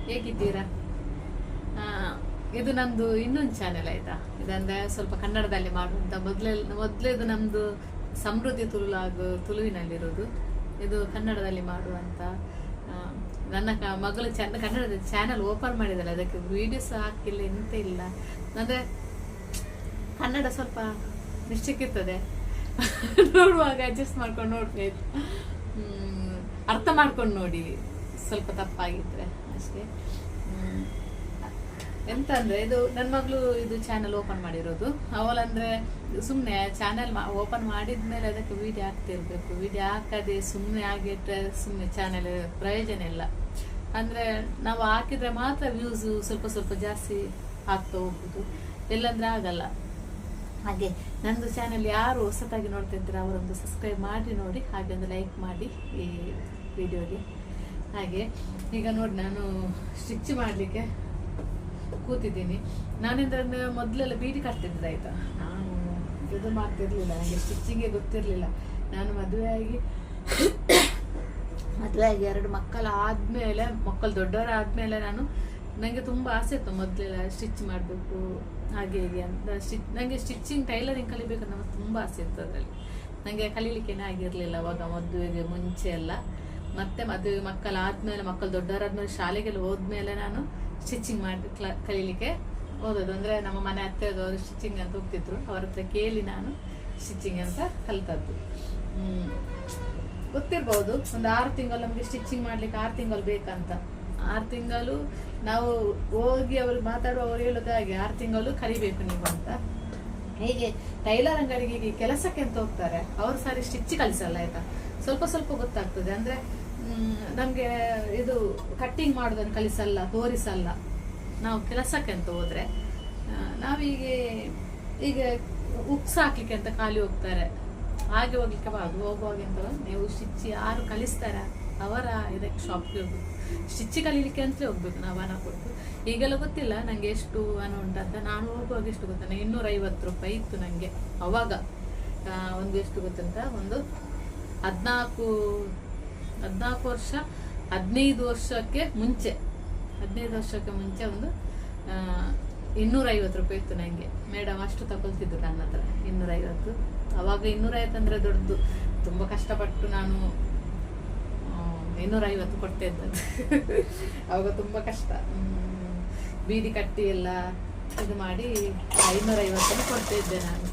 ಹೇಗಿದ್ದೀರಾ? ಇದು ನಮ್ದು ಇನ್ನೊಂದು ಚಾನೆಲ್ ಆಯ್ತಾ. ಇದಂದ್ರೆ ಸ್ವಲ್ಪ ಕನ್ನಡದಲ್ಲಿ ಮಾಡುವಂತ ಮೊದಲೇದು ನಮ್ದು ಸಮೃದ್ಧಿ ತುಳುವಿನಲ್ಲಿರೋದು. ಇದು ಕನ್ನಡದಲ್ಲಿ ಮಾಡುವಂತ ನನ್ನ ಮಗಳು ಕನ್ನಡದ ಚಾನೆಲ್ ಓಪನ್ ಮಾಡಿದಲ್ಲ, ಅದಕ್ಕೆ ವಿಡಿಯೋಸ್ ಹಾಕಿಲ್ಲ, ಎಂತ ಇಲ್ಲ. ಅಂದ್ರೆ ಕನ್ನಡ ಸ್ವಲ್ಪ ಮಿಸ್ಟೇಕ್ ಇರ್ತದೆ, ನೋಡುವಾಗ ಅಡ್ಜಸ್ಟ್ ಮಾಡ್ಕೊಂಡು ನೋಡ್ಬೇಕು, ಅರ್ಥ ಮಾಡ್ಕೊಂಡು ನೋಡಿ. ಸ್ವಲ್ಪ ತಪ್ಪಾಗಿದ್ರೆ ಅಷ್ಟೇ. ಎಂತ ಅಂದ್ರೆ ಇದು ನನ್ನ ಮಗಳು ಇದು ಚಾನೆಲ್ ಓಪನ್ ಮಾಡಿರೋದು. ಅವಳಂದ್ರೆ ಸುಮ್ಮನೆ ಚಾನೆಲ್ ಓಪನ್ ಮಾಡಿದ್ಮೇಲೆ ಅದಕ್ಕೆ ವಿಡಿಯೋ ಹಾಕ್ತಿರ್ಬೇಕು. ವಿಡಿಯೋ ಹಾಕದೆ ಸುಮ್ಮನೆ ಆಗಿಟ್ರೆ ಸುಮ್ಮನೆ ಚಾನೆಲ್ ಪ್ರಯೋಜನ ಇಲ್ಲ. ಅಂದ್ರೆ ನಾವು ಹಾಕಿದ್ರೆ ಮಾತ್ರ ವ್ಯೂಸ್ ಸ್ವಲ್ಪ ಸ್ವಲ್ಪ ಜಾಸ್ತಿ ಆಗ್ತಾ ಹೋಗುದು, ಇಲ್ಲಾಂದ್ರೆ ಆಗಲ್ಲ. ಹಾಗೆ ನಂದು ಚಾನೆಲ್ ಯಾರು ಹೊಸತಾಗಿ ನೋಡ್ತಾ ಇದ್ರೆ ಅವರೊಂದು ಸಬ್ಸ್ಕ್ರೈಬ್ ಮಾಡಿ ನೋಡಿ, ಹಾಗೆ ಒಂದು ಲೈಕ್ ಮಾಡಿ ಈ ವಿಡಿಯೋಗೆ. ಹಾಗೆ ಈಗ ನೋಡಿ, ನಾನು ಸ್ಟಿಚ್ ಮಾಡಲಿಕ್ಕೆ ಕೂತಿದ್ದೀನಿ. ನಾನೆಂದ್ರೆ ಮೊದಲೆಲ್ಲ ಬೀಡಿ ಕಟ್ತಿದ್ದೆ ಆಯ್ತಾ. ನಾನು ಇದು ಮಾಡ್ತಿರ್ಲಿಲ್ಲ, ನನಗೆ ಸ್ಟಿಚಿಂಗೇ ಗೊತ್ತಿರಲಿಲ್ಲ. ನಾನು ಮದುವೆಯಾಗಿ 2 ಮಕ್ಕಳು ಆದ್ಮೇಲೆ, ಮಕ್ಕಳು ದೊಡ್ಡವರಾದ್ಮೇಲೆ ನನಗೆ ತುಂಬ ಆಸೆ ಇತ್ತು ಮೊದಲೆಲ್ಲ ಸ್ಟಿಚ್ ಮಾಡಬೇಕು ಹಾಗೆ ಹೀಗೆ ಅಂತ. ನನಗೆ ಸ್ಟಿಚಿಂಗ್ ಟೈಲರಿಂಗ್ ಕಲಿಬೇಕಂತ ನಮಗೆ ತುಂಬ ಆಸೆ ಇತ್ತು. ಅದರಲ್ಲಿ ನನಗೆ ಕಲೀಲಿಕ್ಕೇನೆ ಆಗಿರಲಿಲ್ಲ ಅವಾಗ, ಮದುವೆಗೆ ಮುಂಚೆ ಎಲ್ಲ. ಮತ್ತೆ ಮದುವೆ ಮಕ್ಕಳು ದೊಡ್ಡವರಾದ್ಮೇಲೆ ಶಾಲೆಗೆಲ್ಲ ಹೋದ್ಮೇಲೆ ನಾನು ಸ್ಟಿಚಿಂಗ್ ಮಾಡಿ ಕಲೀಲಿಕ್ಕೆ ಹೋದದ್ದು. ಅಂದರೆ ನಮ್ಮ ಮನೆ ಹತ್ತಿರದವರು ಸ್ಟಿಚಿಂಗ್ ಅಂತ ಹೋಗ್ತಿದ್ರು, ಅವ್ರ ಹತ್ರ ಕೇಳಿ ನಾನು ಸ್ಟಿಚಿಂಗ್ ಅಂತ ಕಲಿತದ್ದು. ಗೊತ್ತಿರ್ಬೋದು, ಒಂದು 6 ತಿಂಗಳು ನಮಗೆ ಸ್ಟಿಚಿಂಗ್ ಮಾಡ್ಲಿಕ್ಕೆ 6 ತಿಂಗಳು ಬೇಕಂತ. 6 ತಿಂಗಳು ನಾವು ಹೋಗಿ ಅವ್ರಿಗೆ ಮಾತಾಡುವ, ಅವ್ರು ಹೇಳೋದು ಹಾಗೆ 6 ತಿಂಗಳು ಕಲಿಬೇಕು ನೀವು ಅಂತ. ಹೀಗೆ ಟೈಲರ್ ಅಂಗಡಿಗೆ ಕೆಲಸಕ್ಕೆ ಅಂತ ಹೋಗ್ತಾರೆ, ಅವ್ರು ಸಾರಿ ಸ್ಟಿಚ್ ಕಲಿಸಲ್ಲ ಆಯ್ತಾ. ಸ್ವಲ್ಪ ಸ್ವಲ್ಪ ಗೊತ್ತಾಗ್ತದೆ. ಅಂದ್ರೆ ನಮ್ಗೆ ಇದು ಕಟ್ಟಿಂಗ್ ಮಾಡೋದನ್ನು ಕಲಿಸಲ್ಲ, ತೋರಿಸಲ್ಲ. ನಾವು ಕೆಲಸಕ್ಕೆ ಅಂತ ಹೋದ್ರೆ ಈಗ ಉಕ್ಸ್ ಹಾಕ್ಲಿಕ್ಕೆ ಅಂತ ಖಾಲಿ ಹೋಗ್ತಾರೆ, ಹಾಗೆ ಹೋಗ್ಲಿಕ್ಕೆ ಹೋಗುವಾಗ ಅಂತ ನೀವು ಸ್ಟಿಚ್ ಯಾರು ಕಲಿಸ್ತಾರ ಅವರ ಇದಕ್ಕೆ ಶಾಪ್ಗೆ ಹೋಗ್ಬೇಕು. ಸ್ಟಿಚ್ ಕಲೀಲಿಕ್ಕೆ ಅಂತಲೇ ಹೋಗ್ಬೇಕು ನಾವು, ಹಣ ಕೊಟ್ಟು. ಈಗೆಲ್ಲ ಗೊತ್ತಿಲ್ಲ ನಂಗೆ ಎಷ್ಟು ಹಣ ಉಂಟಂತ. ನಾನು ಹೋಗುವಾಗ ಎಷ್ಟು ಗೊತ್ತ, 250 ರೂಪಾಯಿ ಇತ್ತು ನನಗೆ ಅವಾಗ. ಒಂದು ಎಷ್ಟು ಗೊತ್ತಂತ, ಒಂದು 14 ವರ್ಷ 15 ವರ್ಷಕ್ಕೆ ಮುಂಚೆ ಒಂದು 250 ರೂಪಾಯಿ ಇತ್ತು ನನಗೆ. ಮೇಡಮ್ ಅಷ್ಟು ತಗೊಳ್ತಿದ್ದು ನನ್ನ ಹತ್ರ, 250. ಅವಾಗ 250 ಅಂದ್ರೆ ದೊಡ್ಡದು. ತುಂಬ ಕಷ್ಟಪಟ್ಟು ನಾನು 250 ಕೊಡ್ತಾ ಇದ್ದದ್ದು. ಅವಾಗ ತುಂಬ ಕಷ್ಟ, ಬೀಡಿ ಕಟ್ಟಿ ಎಲ್ಲ ಇದು ಮಾಡಿ 550 ಕೊಡ್ತಾ ಇದ್ದೆ ನಾನು.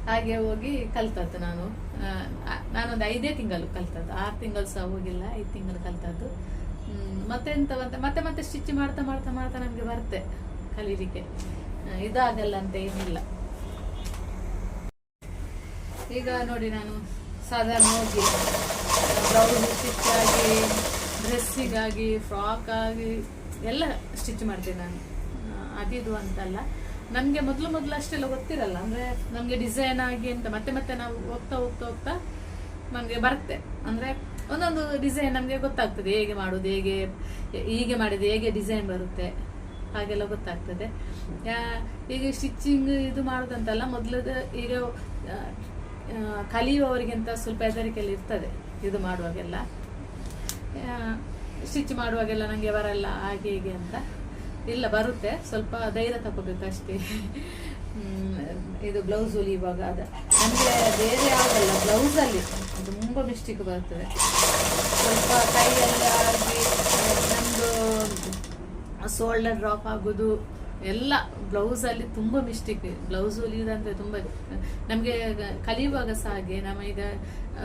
ಹಾಗೆ ಹೋಗಿ ಕಲ್ತದ್ದು ನಾನೊಂದು 5 ತಿಂಗಳು ಕಲ್ತದ್ದು. 6 ತಿಂಗಳು ಸಹ ಹೋಗಿಲ್ಲ, 5 ತಿಂಗಳು ಕಲ್ತದ್ದು. ಮತ್ತೆ ಎಂತವಂತ ಮತ್ತೆ ಸ್ಟಿಚ್ ಮಾಡ್ತಾ ನಮ್ಗೆ ಬರುತ್ತೆ ಕಲೀಲಿಕ್ಕೆ. ಇದಾಗಲ್ಲ ಅಂತ ಏನಿಲ್ಲ. ಈಗ ನೋಡಿ, ನಾನು ಸಾಧಾರಣ ಹೋಗಿ ಬ್ಲೌಸ್ ಸ್ಟಿಚ್ ಆಗಿ, ಡ್ರೆಸ್ಸಿಗಾಗಿ, ಫ್ರಾಕ್ ಆಗಿ ಎಲ್ಲ ಸ್ಟಿಚ್ ಮಾಡ್ತೇನೆ ನಾನು. ಅದಿದು ಅಂತಲ್ಲ, ನಮ್ಗೆ ಮೊದಲು ಅಷ್ಟೆಲ್ಲ ಗೊತ್ತಿರಲ್ಲ. ಅಂದ್ರೆ ನಮ್ಗೆ ಡಿಸೈನ್ ಆಗಿ ಅಂತ ಮತ್ತೆ ನಾವು ಹೋಗ್ತಾ ನಮ್ಗೆ ಬರುತ್ತೆ. ಅಂದ್ರೆ ಒಂದೊಂದು ಡಿಸೈನ್ ನಮ್ಗೆ ಗೊತ್ತಾಗ್ತದೆ, ಹೇಗೆ ಮಾಡುದು, ಹೀಗೆ ಮಾಡಿದ್ರೆ ಹೇಗೆ ಡಿಸೈನ್ ಬರುತ್ತೆ, ಹಾಗೆಲ್ಲ ಗೊತ್ತಾಗ್ತದೆ. ಈಗ ಸ್ಟಿಚಿಂಗ್ ಇದು ಮಾಡುದಂತಲ್ಲ, ಮೊದಲದ ಈಗ ಕಲಿಯುವವರಿಗಿಂತ ಸ್ವಲ್ಪ ಹೆದರಿಕೆಲ್ಲ ಇರ್ತದೆ ಇದು ಮಾಡುವಾಗೆಲ್ಲ. ಸ್ಟಿಚ್ ಮಾಡುವಾಗೆಲ್ಲ ನಂಗೆ ಬರಲ್ಲ ಹಾಗೆ ಹೀಗೆ ಅಂತ. ಇಲ್ಲ, ಬರುತ್ತೆ, ಸ್ವಲ್ಪ ಧೈರ್ಯ ತಗೋಬೇಕು ಅಷ್ಟೇ. ಇದು ಬ್ಲೌಸ್ ಹೊಲಿಯುವಾಗ ನಮಗೆ ಬೇರೆ ಯಾವುದಲ್ಲ, ಬ್ಲೌಸಲ್ಲಿ ತುಂಬ ಮಿಸ್ಟೇಕ್ ಬರ್ತದೆ. ಸ್ವಲ್ಪ ಕೈಯಲ್ಲಿ ಆಗಿ ನಮ್ಮದು ಶೋಲ್ಡರ್ ಡ್ರಾಪ್ ಆಗೋದು ಎಲ್ಲ ಬ್ಲೌಸಲ್ಲಿ ತುಂಬ ಮಿಸ್ಟೇಕ್. ಬ್ಲೌಸ್ ಹೊಲಿಯೋದಂದ್ರೆ ತುಂಬ ನಮಗೆ ಕಲಿಯುವಾಗ ಸಹ ಹಾಗೆ. ನಮೀಗ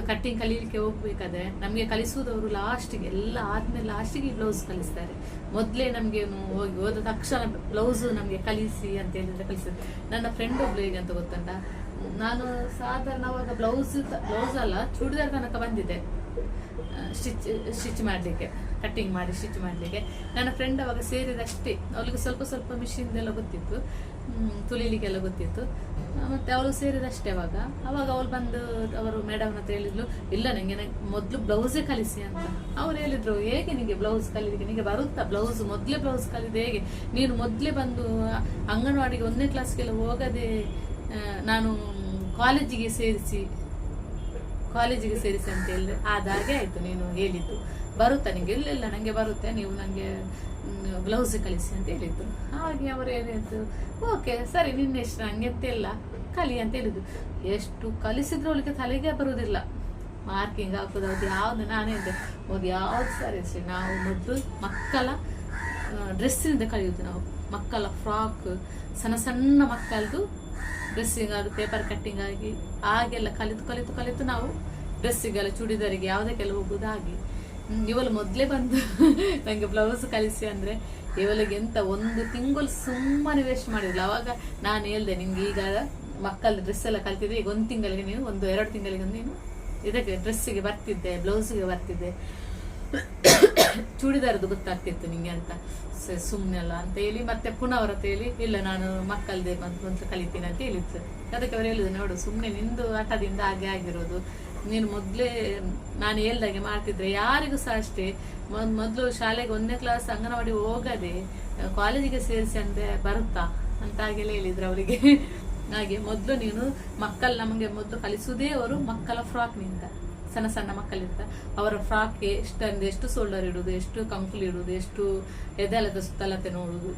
ಕಟ್ಟಿಂಗ್ ಕಲೀಲಿಕ್ಕೆ ಹೋಗ್ಬೇಕಾದ್ರೆ ನಮಗೆ ಕಲಿಸುವುದವರು ಲಾಸ್ಟಿಗೆ, ಎಲ್ಲ ಆದ್ಮೇಲೆ ಲಾಸ್ಟಿಗೆ ಬ್ಲೌಸ್ ಕಲಿಸ್ತಾರೆ. ಮೊದಲೇ ನಮಗೆ ಹೋದ ತಕ್ಷಣ ಬ್ಲೌಸ್ ನಮಗೆ ಕಲಿಸಿ ಅಂತ ಹೇಳಿದ್ರೆ ಕಲಿಸಿದ್ರು. ನನ್ನ ಫ್ರೆಂಡ್ ಒಬ್ಳು ಹೇಗೆ ಅಂತ ಗೊತ್ತಂಟ, ನಾನು ಸಾಧಾರಣ ಅವಾಗ ಬ್ಲೌಸ್ ಅಲ್ಲ, ಚೂಡಿದಾರ್ ತನಕ ಬಂದಿದೆ ಸ್ಟಿಚ್ ಮಾಡಲಿಕ್ಕೆ, ಕಟ್ಟಿಂಗ್ ಮಾಡಿ ಸ್ಟಿಚ್ ಮಾಡಲಿಕ್ಕೆ. ನನ್ನ ಫ್ರೆಂಡ್ ಅವಾಗ ಸೇರಿದಷ್ಟೇ, ಅವಳಿಗೆ ಸ್ವಲ್ಪ ಸ್ವಲ್ಪ ಮಿಷಿನ್ದೆಲ್ಲ ಗೊತ್ತಿತ್ತು, ತುಳಿಲಿಕ್ಕೆಲ್ಲ ಗೊತ್ತಿತ್ತು. ಮತ್ತೆ ಅವಳು ಸೇರಿದಷ್ಟೇ. ಅವಾಗ ಅವಳು ಬಂದು ಅವರು ಮೇಡಮ್ ಹತ್ರ ಹೇಳಿದ್ಲು, ಇಲ್ಲ ನನಗೆ ಮೊದಲು ಬ್ಲೌಸೇ ಕಲಿಸಿ ಅಂತ. ಅವ್ರು ಹೇಳಿದ್ರು, ಹೇಗೆ ನಿಮಗೆ ಬ್ಲೌಸ್ ಕಲೀಲಿಕ್ಕೆ, ನಿಮಗೆ ಬರುತ್ತಾ ಬ್ಲೌಸ್? ಮೊದಲೇ ಬ್ಲೌಸ್ ಕಲಿದೆ ಹೇಗೆ? ನೀನು ಮೊದಲೇ ಬಂದು ಅಂಗನವಾಡಿಗೆ 1ನೇ ಕ್ಲಾಸ್ಗೆಲ್ಲ ಹೋಗದೆ ನಾನು ಕಾಲೇಜಿಗೆ ಸೇರಿಸಿ ಅಂತ ಹೇಳಿದ್ರೆ, ಆದಾಗೆ ಆಯ್ತು ನೀನು ಹೇಳಿದ್ದು. ಬರುತ್ತಾ ನಿಂಗೆ? ಇಲ್ಲ ನನಗೆ ಬರುತ್ತೆ, ನೀವು ನನಗೆ ಬ್ಲೌಸ್ ಕಲಿಸಿ ಅಂತ ಹೇಳಿದ್ರು. ಹಾಗೆ ಅವರು ಏನಿತ್ತು, ಓಕೆ ಸರಿ ನಿನ್ನೆಷ್ಟು ನಂಗೆ ಎಂತೆಲ್ಲ ಕಲಿ ಅಂತ ಹೇಳಿದ್ರು. ಎಷ್ಟು ಕಲಿಸಿದ್ರು ಅವಳಿಗೆ ತಲೆಗೆ ಬರುವುದಿಲ್ಲ. ಮಾರ್ಕಿಂಗ್ ಹಾಕೋದು ಅದು ಯಾವ್ದು, ನಾನೇ ಇದ್ದೆ ಅದು ಯಾವ್ದು ಸರಿ ಅಷ್ಟೇ. ನಾವು ಮೊದಲು ಮಕ್ಕಳ ಡ್ರೆಸ್ಸಿನಿಂದ ಕಲಿಯೋದು. ನಾವು ಮಕ್ಕಳ ಫ್ರಾಕ್, ಸಣ್ಣ ಸಣ್ಣ ಮಕ್ಕಳದು ಡ್ರೆಸ್ಸಿಂಗ್, ಅದು ಪೇಪರ್ ಕಟ್ಟಿಂಗ್ ಆಗಿ ಹಾಗೆಲ್ಲ ಕಲಿತು ಕಲಿತು ಕಲಿತು ನಾವು ಡ್ರೆಸ್ಸಿಗೆಲ್ಲ ಚೂಡಿದಾರಿಗೆ ಯಾವುದಕ್ಕೆಲ್ಲ ಹೋಗೋದು. ಹಾಗೆ ಇವಳು ಮೊದಲೇ ಬಂದು ನನಗೆ ಬ್ಲೌಸ್ ಕಲಿಸಿ ಅಂದರೆ ಇವಳಿಗೆ ಎಂತ 1 ತಿಂಗಳು ಸುಮ್ಮನೆ ವೇಸ್ಟ್ ಮಾಡಿದ್ಲು. ಅವಾಗ ನಾನು ಹೇಳ್ದೆ, ನಿಂಗೆ ಈಗ ಮಕ್ಕಳ ಡ್ರೆಸ್ ಎಲ್ಲ ಕಲ್ತಿದ್ದೆ, ಈಗ 1 ತಿಂಗಳಿಗೆ ನೀನು 1-2 ತಿಂಗಳಿಗೆ ನೀನು ಇದಕ್ಕೆ ಡ್ರೆಸ್ಸಿಗೆ ಬರ್ತಿದ್ದೆ, ಬ್ಲೌಸಿಗೆ ಬರ್ತಿದ್ದೆ, ಚೂಡಿದಾರದು ಗೊತ್ತಾಗ್ತಿತ್ತು ನಿಂಗೆ ಅಂತ. ಸುಮ್ಮನೆಲ್ಲ ಅಂತ ಹೇಳಿ ಮತ್ತೆ ಪುನಃ ಅವ್ರ ಹತ್ರ ಹೇಳಿ, ಇಲ್ಲ ನಾನು ಮಕ್ಕಳದೇ ಒಂದು ಕಲಿತೀನಿ ಅಂತ ಹೇಳಿತ್ತು. ಅದಕ್ಕೆ ಅವ್ರು ಹೇಳಿದ್ರು, ನೋಡು ಸುಮ್ಮನೆ ನಿಂದು ಆಟದಿಂದ ಹಾಗೆ ಆಗಿರೋದು, ನೀನು ಮೊದಲೇ ನಾನು ಹೇಳ್ದಾಗೆ ಮಾಡ್ತಿದ್ರೆ ಯಾರಿಗೂ ಸಹ ಅಷ್ಟೇ. ಮೊದಲು ಶಾಲೆಗೆ 1ನೇ ಕ್ಲಾಸ್ ಅಂಗನವಾಡಿ ಹೋಗದೆ ಕಾಲೇಜಿಗೆ ಸೇರಿಸಿ ಅಂದ್ರೆ ಬರುತ್ತಾ ಅಂತ ಹಾಗೆಲ್ಲ ಹೇಳಿದ್ರು ಅವರಿಗೆ. ಹಾಗೆ ಮೊದಲು ನೀನು ನಮಗೆ ಮೊದಲು ಕಲಿಸುವುದೇ ಅವರು ಮಕ್ಕಳ ಫ್ರಾಕ್ನಿಂದ, ಸಣ್ಣ ಸಣ್ಣ ಮಕ್ಕಳಿಂದ ಅವರ ಫ್ರಾಕ್ಗೆ ಎಷ್ಟು ಶೋಲ್ಡರ್ ಇಡುವುದು, ಎಷ್ಟು ಕಂಕುಲ್ ಇಡುವುದು, ಎಷ್ಟು ಎದೆಲದ ಸುತ್ತಲತೆ ನೋಡುವುದು,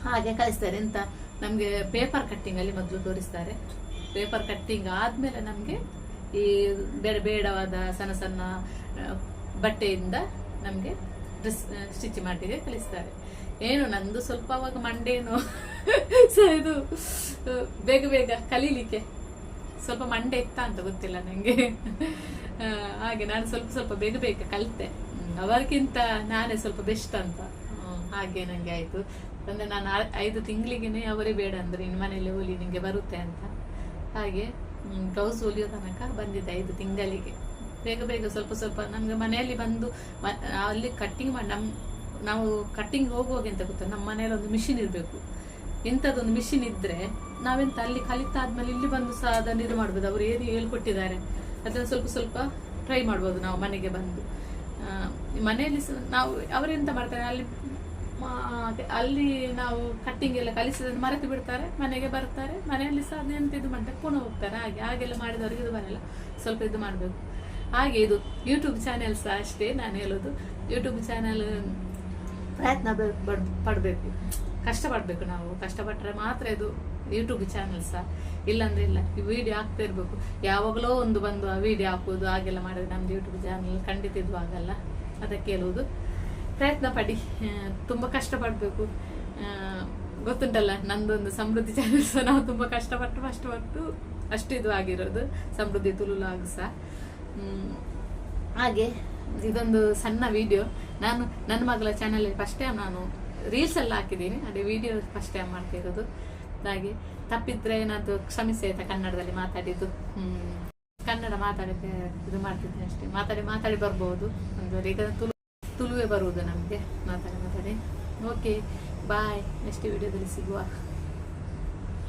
ಹಾಗೆ ಕಲಿಸ್ತಾರೆ. ಎಂತ ನಮಗೆ ಪೇಪರ್ ಕಟ್ಟಿಂಗ್ ಅಲ್ಲಿ ಮೊದಲು ತೋರಿಸ್ತಾರೆ. ಪೇಪರ್ ಕಟ್ಟಿಂಗ್ ಆದ್ಮೇಲೆ ನಮಗೆ ಈ ಬೇಡವಾದ ಸಣ್ಣ ಸಣ್ಣ ಬಟ್ಟೆಯಿಂದ ನಮಗೆ ಡ್ರೆಸ್ ಸ್ಟಿಚ್ ಮಾಡಿಗೆ ಕಲಿಸ್ತಾರೆ. ಏನು ನಂದು ಸ್ವಲ್ಪ ಅವಾಗ ಮಂಡೇನು ಇದು ಬೇಗ ಬೇಗ ಕಲೀಲಿಕ್ಕೆ ಸ್ವಲ್ಪ ಮಂಡೆ ಇತ್ತ ಅಂತ ಗೊತ್ತಿಲ್ಲ ನಂಗೆ. ಹಾಗೆ ನಾನು ಸ್ವಲ್ಪ ಸ್ವಲ್ಪ ಬೇಗ ಬೇಗ ಕಲಿತೆ, ಅವರಿಗಿಂತ ನಾನೇ ಸ್ವಲ್ಪ ಬೆಸ್ಟ್ ಅಂತ. ಹಾಗೆ ನಂಗೆ ಆಯ್ತು. ಅಂದ್ರೆ ನಾನು 5 ತಿಂಗಳಿಗೆನೆ ಅವರೇ ಬೇಡ ಅಂದ್ರೆ ಇನ್ನು ಮನೇಲಿ ಹೊಲಿ ನಿಂಗೆ ಬರುತ್ತೆ ಅಂತ. ಹಾಗೆ ಬ್ಲೌಸ್ ಹೊಲಿಯೋ ತನಕ ಬಂದಿದ್ದೆ 5 ತಿಂಗಳಿಗೆ. ಬೇಗ ಬೇಗ ಸ್ವಲ್ಪ ಸ್ವಲ್ಪ ನಮ್ಗೆ ಮನೆಯಲ್ಲಿ ಬಂದು ಅಲ್ಲಿ ಕಟ್ಟಿಂಗ್ ಮಾಡಿ ನಾವು ಕಟ್ಟಿಂಗ್ ಹೋಗುವಾಗ ಎಂತ ಗೊತ್ತಾ, ನಮ್ಮ ಮನೆಯಲ್ಲಿ ಒಂದು ಮಿಷಿನ್ ಇರಬೇಕು. ಇಂಥದ್ದೊಂದು ಮಿಷಿನ್ ಇದ್ರೆ ನಾವೆಂತ ಅಲ್ಲಿ ಕಲಿತಾದ್ಮೇಲೆ ಇಲ್ಲಿ ಬಂದು ಸಹ ಅದನ್ನು ಇದು ಮಾಡ್ಬೋದು. ಅವ್ರು ಏನು ಹೇಳ್ಕೊಟ್ಟಿದ್ದಾರೆ ಅದನ್ನು ಸ್ವಲ್ಪ ಸ್ವಲ್ಪ ಟ್ರೈ ಮಾಡ್ಬೋದು ನಾವು ಮನೆಗೆ ಬಂದು. ಮನೆಯಲ್ಲಿ ನಾವು ಅವರೆಂತ ಮಾಡ್ತಾರೆ, ಅಲ್ಲಿ ನಾವು ಕಟ್ಟಿಂಗ್ ಎಲ್ಲ ಕಲಿಸಿದ್ರೆ ಮರೆತು ಬಿಡ್ತಾರೆ, ಮನೆಗೆ ಬರ್ತಾರೆ, ಮನೆಯಲ್ಲಿ ಸಹ ಅದೆಂತ ಇದು ಮಾಡ್ತಾರೆ, ಪುನಃ ಹೋಗ್ತಾರೆ. ಹಾಗೆಲ್ಲ ಮಾಡಿದವ್ರಿಗೆ ಇದು ಬರಲ್ಲ, ಸ್ವಲ್ಪ ಇದು ಮಾಡಬೇಕು. ಹಾಗೆ ಇದು ಯೂಟ್ಯೂಬ್ ಚಾನೆಲ್ ಸಹ ಅಷ್ಟೇ. ನಾನು ಹೇಳೋದು, ಯೂಟ್ಯೂಬ್ ಚಾನೆಲ್ ಪ್ರಯತ್ನ ಪಡಬೇಕು, ಕಷ್ಟಪಡಬೇಕು. ನಾವು ಕಷ್ಟಪಟ್ಟರೆ ಮಾತ್ರ ಇದು ಯೂಟ್ಯೂಬ್ ಚಾನೆಲ್ ಸಹ, ಇಲ್ಲಾಂದ್ರೆ ಇಲ್ಲ. ಈ ವಿಡಿಯೋ ಹಾಕ್ತಾ ಇರಬೇಕು, ಯಾವಾಗಲೋ ಒಂದು ಬಂದು ಆ ವಿಡಿಯೋ ಹಾಕೋದು ಹಾಗೆಲ್ಲ ಮಾಡಿದ್ರೆ ನಮ್ದು ಯೂಟ್ಯೂಬ್ ಚಾನೆಲ್ ಖಂಡಿತ ಇದು ಆಗಲ್ಲ. ಅದಕ್ಕೆ ಹೇಳುವುದು, ಪ್ರಯತ್ನ ಪಡಿ, ತುಂಬ ಕಷ್ಟಪಡಬೇಕು. ಗೊತ್ತುಂಟಲ್ಲ, ನಂದೊಂದು ಸಮೃದ್ಧಿ ಚಾನೆಲ್ ಸಹ ನಾವು ತುಂಬ ಕಷ್ಟಪಟ್ಟು ಅಷ್ಟು ಇದು ಆಗಿರೋದು, ಸಮೃದ್ಧಿ ತುಳುಲಾಗು ಸಹ. ಹಾಗೆ ಇದೊಂದು ಸಣ್ಣ ವಿಡಿಯೋ. ನಾನು ನನ್ನ ಮಗಳ ಚಾನಲ್ ಫಸ್ಟ್ ಟೈಮ್ ನಾನು ರೀಲ್ಸ್ ಎಲ್ಲ ಹಾಕಿದ್ದೀನಿ, ಅದೇ ವಿಡಿಯೋ ಫಸ್ಟ್ ಟೈಮ್ ಮಾಡ್ತಾ ಇರೋದು. ಹಾಗೆ ತಪ್ಪಿದ್ರೆ ಏನಾದ್ರು ಕ್ಷಮಿಸಿ ಆಯ್ತಾ, ಕನ್ನಡದಲ್ಲಿ ಮಾತಾಡಿದ್ದು. ಕನ್ನಡ ಮಾತಾಡಿದ್ರೆ ಇದು ಮಾಡ್ತಿದ್ದೆ ಅಷ್ಟೇ, ಮಾತಾಡಿ ಬರ್ಬೋದು. ಅಂದ್ರೆ ಈಗ ತುಳುವೇ ಬರುವುದು ನಮಗೆ ಮಾತಾಡಿ. ಓಕೆ, ಬಾಯ್. ನೆಕ್ಸ್ಟ್ ವಿಡಿಯೋದಲ್ಲಿ ಸಿಗುವ.